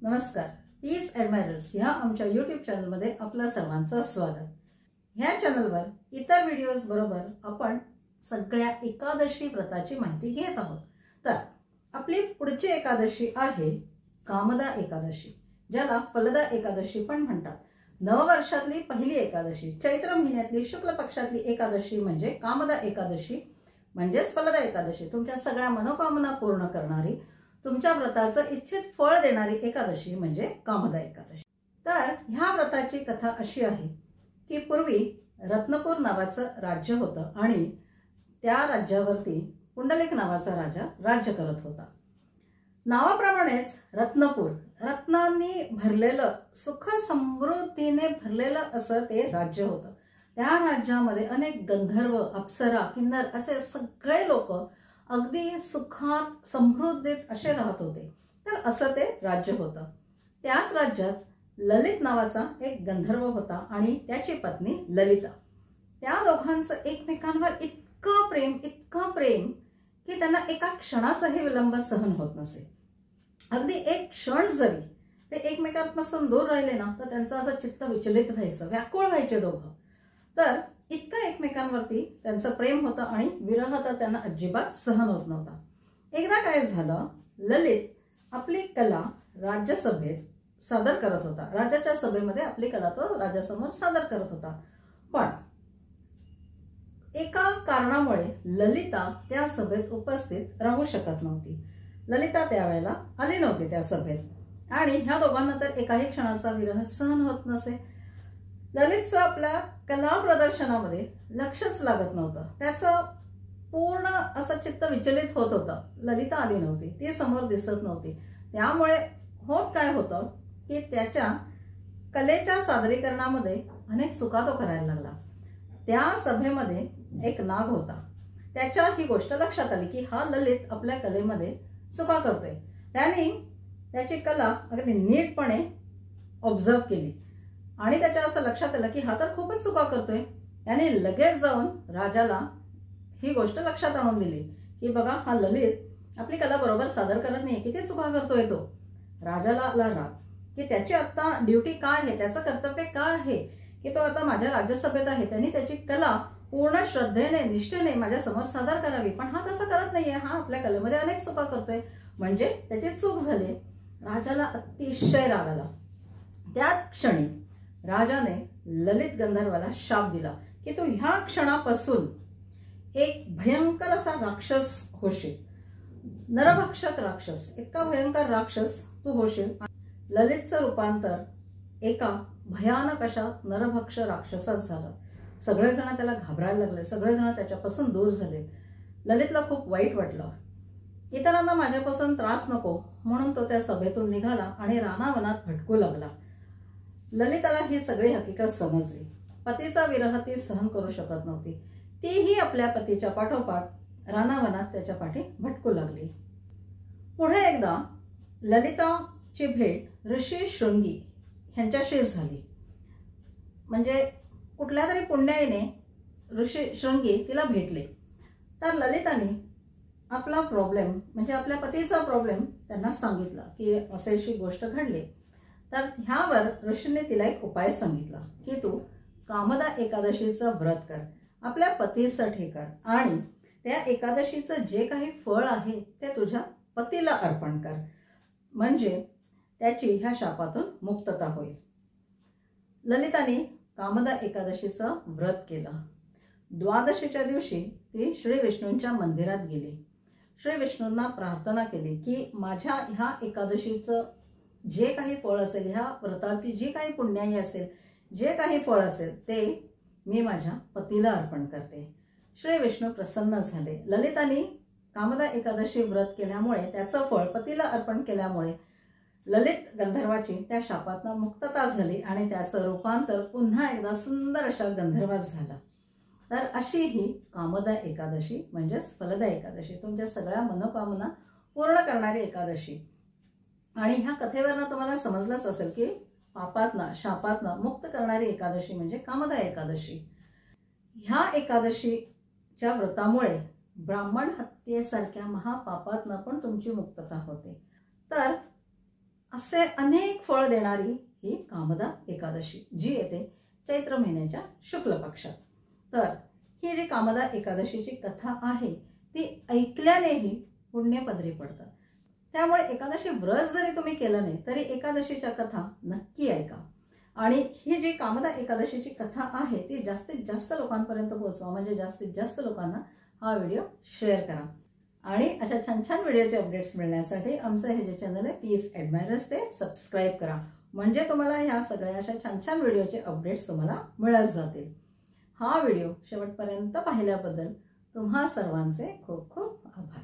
नमस्कार. पीस ॲडमायरर्स ह्या आमच्या यूट्यूब चॅनलमध्ये आपलं सर्वांचं स्वागत. ह्या चॅनलवर इतर व्हिडिओज बरोबर आपण सगळ्या एकादशी व्रताची माहिती घेत आहोत. तर आपली पुढची एकादशी आहे कामदा एकादशी, ज्याला फलदा एकादशी पण म्हणतात. नववर्षातली पहिली एकादशी, चैत्र महिन्यातली शुक्ल पक्षातली एकादशी म्हणजे कामदा एकादशी म्हणजेच फलदा एकादशी. तुमच्या सगळ्या मनोकामना पूर्ण करणारी, तुमच्या व्रताचं इच्छित फळ देणारी एकादशी म्हणजे कामदा एकादशी. तर ह्या व्रताची कथा अशी आहे की पूर्वी रत्नपूर नावाचं राज्य होतं आणि त्या राज्यावरती पुंडलिक नावाचा राजा राज्य करत होता. नावाप्रमाणेच रत्नपूर, रत्नांनी भरलेलं, सुख समृद्धीने भरलेलं असं ते राज्य होतं. त्या राज्यामध्ये अनेक गंधर्व, अप्सरा, किन्नर असे सगळे लोक अगदी सुखात समृद्धीत असे राहत होते. तर असं ते राज्य होतं. त्याच राज्यात ललित नावाचा एक गंधर्व होता आणि त्याची पत्नी ललिता. त्या दोघांचं एकमेकांवर इतकं प्रेम की त्यांना एका क्षणाचाही विलंब सहन होत नसे. अगदी एक क्षण जरी ते एकमेकांपासून दूर राहिले ना तर त्यांचं असं चित्त विचलित व्हायचं, व्याकुळ व्हायचे दोघं. तर इतकं एकमेकांवरती त्यांचं प्रेम होतं आणि विरह तर त्यांना अजिबात सहन होत नव्हता. एकदा काय झालं, ललित आपली कला राज्यसभेत सादर करत होता. राजाच्या सभेमध्ये आपली कला तो राजासमोर सादर करत होता. पण एका कारणामुळे ललिता त्या सभेत उपस्थित राहू शकत नव्हती. ललिता त्यावेळेला आली नव्हती त्या सभेत आणि ह्या दोघांना तर एकाही क्षणाचा विरह सहन होत नसे. ललितचं आपल्या कला प्रदर्शनामध्ये लक्षच लागत नव्हतं. त्याचं पूर्ण असं चित्त विचलित होत होतं. ललिता आली नव्हती, ती समोर दिसत नव्हती. त्यामुळे होत काय होतं की त्याच्या कलेच्या सादरीकरणामध्ये अनेक चुका तो करायला लागला. त्या सभेमध्ये एक नाग होता. त्याच्या ही गोष्ट लक्षात आली की हा ललित आपल्या कलेमध्ये चुका करतोय. त्याने त्याची कला अगदी नीटपणे ऑब्झर्व केली आणि त्याच्या असं लक्षात आलं की हा तर खूपच चुका करतोय. त्याने लगेच जाऊन राजाला ही गोष्ट लक्षात आणून दिली की बघा, हा ललित आपली कला बरोबर सादर करत नाही, किती चुका करतोय तो. राजाला आला राग की त्याची आता ड्युटी काय आहे, त्याचं कर्तव्य काय आहे की तो आता माझ्या राज्यसभेत आहे, त्यांनी त्याची कला पूर्ण श्रद्धेने, निष्ठेने माझ्या समोर सादर करावी, पण हा तसं करत नाहीये. हा आपल्या कलेमध्ये अनेक चुका करतोय, म्हणजे त्याची चूक झाली. राजाला अतिशय राग आला. त्याच क्षणी राजाने ललित गंधर्वाला शाप दिला की तू ह्या क्षणापासून एक भयंकर असा राक्षस होशील, नरभक्षक राक्षस, इतका भयंकर राक्षस तू होशील. ललितचं रूपांतर एका भयानक अशा नरभक्ष राक्षसात झालं. सगळेजण त्याला घाबरायला लागले, सगळेजण त्याच्यापासून दूर झाले. ललितला खूप वाईट वाटलं. इतरांना माझ्यापासून त्रास नको म्हणून तो त्या सभेतून निघाला आणि रानावनात भटकू लागला. ललिताला ही सगळी हकीकत समजली. पतीचा विरह ती सहन करू शकत नव्हती. तीही आपल्या पतीच्या पाठोपाठ रानावनात त्याच्या पाठी भटकू लागली. पुढे एकदा ललिताची भेट ऋषी शृंगी ह्यांच्याशी झाली. म्हणजे कुठल्या तरी पुण्याईने ऋषी शृंगी तिला भेटले. तर ललिताने आपला प्रॉब्लेम म्हणजे आपल्या पतीचा प्रॉब्लेम त्यांना सांगितला की अशी गोष्ट घडली. तर ह्यावर ऋषीने तिला एक उपाय सांगितला की तू कामदा एकादशीचं व्रत कर, आपल्या पतीसाठी कर आणि त्या एकादशीचं जे काही फळ आहे ते तुझ्या पतीला अर्पण कर, म्हणजे त्याची ह्या शापातून मुक्तता होईल. ललिताने कामदा एकादशीचं व्रत केलं. द्वादशीच्या दिवशी ती श्री विष्णूंच्या मंदिरात गेली. श्री विष्णूंना प्रार्थना केली की माझ्या ह्या एकादशीचं जे काही फळ असेल, ह्या व्रताची जी काही पुण्याई असेल, जे काही फळ असेल ते मी माझ्या पतीला अर्पण करते. श्री विष्णू प्रसन्न झाले. ललिताने कामदा एकादशी व्रत केल्यामुळे, त्याचं फळ पतीला अर्पण केल्यामुळे ललित गंधर्वाची त्या शापातनं मुक्तता झाली आणि त्याचं रूपांतर पुन्हा एकदा सुंदर अशा गंधर्वात झालं. तर अशी ही कामदा एकादशी म्हणजेच फलदा एकादशी, तुमच्या सगळ्या मनोकामना पूर्ण करणारी एकादशी. आणि ह्या कथेवरनं तुम्हाला समजलंच असेल की पापातनं, शापातनं मुक्त करणारी एकादशी म्हणजे कामदा एकादशी. ह्या एकादशीच्या व्रतामुळे ब्राह्मण हत्येसारख्या महापापातनं पण तुमची मुक्तता होते. तर असे अनेक फळ देणारी ही कामदा एकादशी जी येते चैत्र महिन्याच्या शुक्ल पक्षात। तर ही जी कामदा एकादशीची कथा आहे ती ऐकल्यानेही पुण्य पदरी पडतं। त्यामुळे एकादशी व्रत जरी तुम्ही केलं नाही तरी एकादशीच्या कथा नक्की ऐका। आणि ही जी कामदा एकादशीची कथा आहे ती जास्तीत जास्त लोकांपर्यंत पोहोचवा, म्हणजे जास्तीत जास्त लोकांना हा व्हिडिओ शेअर करा। आणि अशा छान छान व्हिडिओचे अपडेट्स मिळण्यासाठी आमचं हे जे चॅनल आहे पीस ॲडमायरर्स ते सबस्क्राईब करा, म्हणजे तुम्हाला ह्या सगळ्या अशा छान छान व्हिडिओचे अपडेट्स तुम्हाला मिळत जातील। हा व्हिडिओ शेवटपर्यंत पाहिल्याबद्दल तुम्हा सर्वांचे खूप खूप आभार।